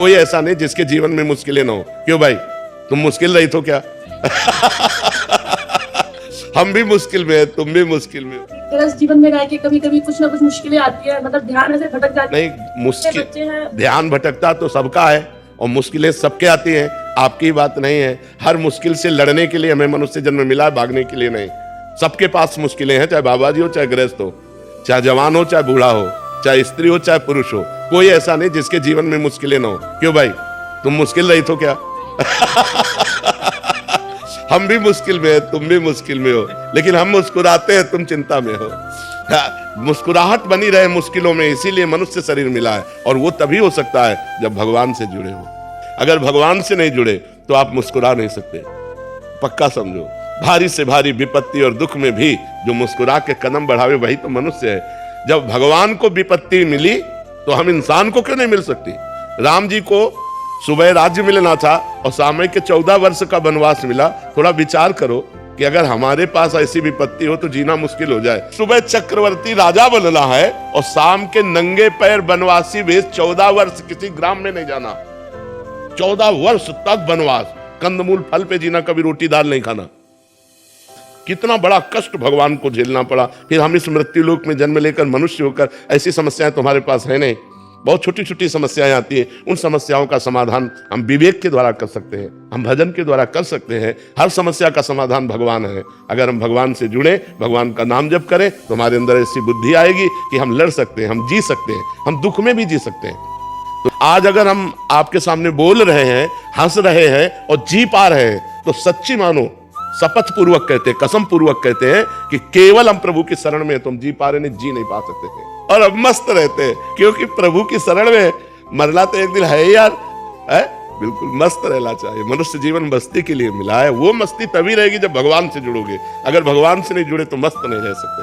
कोई ऐसा नहीं जिसके जीवन में मुश्किलें ना हो। क्यों भाई, तुम मुश्किल रही तो क्या? हम भी मुश्किल में है, तुम भी मुश्किल में हो। गृहस्थ जीवन में रह के कभी कभी कुछ ना कुछ मुश्किलें आती है, मतलब ध्यान ऐसे भटक जाती है। नहीं, मुश्किल बच्चे हैं। ध्यान भटकता तो सबका है और मुश्किलें सबके आती हैं, आपकी बात नहीं है। हर मुश्किल से लड़ने के लिए हमें मनुष्य जन्म मिला है, भागने के लिए नहीं। सबके पास मुश्किलें हैं, चाहे बाबा जी हो, चाहे गृहस्थ हो, चाहे जवान हो, चाहे बूढ़ा हो, चाहे स्त्री हो, चाहे पुरुष हो। कोई ऐसा नहीं जिसके जीवन में मुश्किलें ना हो। क्यों भाई, तुम मुश्किल रही तो क्या? हम भी मुश्किल में है, तुम भी मुश्किल में हो, लेकिन हम मुस्कुराते हैं, तुम चिंता में हो। मुस्कुराहट बनी रहे मुश्किलों में, इसीलिए मनुष्य शरीर मिला है। और वो तभी हो सकता है जब भगवान से जुड़े हो। अगर भगवान से नहीं जुड़े तो आप मुस्कुरा नहीं सकते, पक्का समझो। भारी से भारी विपत्ति और दुख में भी जो मुस्कुरा के कदम बढ़ावे वही तो मनुष्य है। जब भगवान को विपत्ति मिली तो हम इंसान को क्यों नहीं मिल सकती? राम जी को सुबह राज्य मिलना था और सामय के 14 वर्ष का वनवास मिला। थोड़ा विचार करो कि अगर हमारे पास ऐसी विपत्ति हो तो जीना मुश्किल हो जाए। सुबह चक्रवर्ती राजा बनना है और शाम के नंगे पैर वनवासी वेश 14 वर्ष किसी ग्राम में नहीं जाना। 14 वर्ष तक वनवास, कंदमूल फल पे जीना, कभी रोटी दाल नहीं खाना। कितना बड़ा कष्ट भगवान को झेलना पड़ा। फिर हम इस मृत्यु लोक में जन्म लेकर मनुष्य होकर, ऐसी समस्याएं तुम्हारे पास है नहीं। बहुत छोटी छोटी समस्याएं आती हैं, उन समस्याओं का समाधान हम विवेक के द्वारा कर सकते हैं, हम भजन के द्वारा कर सकते हैं। हर समस्या का समाधान भगवान है। अगर हम भगवान से जुड़े, भगवान का नाम जप करें तो हमारे अंदर ऐसी बुद्धि आएगी कि हम लड़ सकते हैं, हम जी सकते हैं, हम दुख में भी जी सकते हैं। तो आज अगर हम आपके सामने बोल रहे हैं, हंस रहे हैं और जी पा रहे हैं तो सच्ची मानो, शपथ पूर्वक कहते हैं, कसम पूर्वक कहते हैं कि केवल हम प्रभु की शरण में तुम जी पा रहे, नहीं जी नहीं पा सकते थे। और अब मस्त रहते हैं क्योंकि प्रभु की शरण में मरना तो एक दिन है ही यार, है? बिल्कुल मस्त रहना चाहिए। मनुष्य जीवन मस्ती के लिए मिला है। वो मस्ती तभी रहेगी जब भगवान से जुड़ोगे। अगर भगवान से नहीं जुड़े तो मस्त नहीं रह सकते।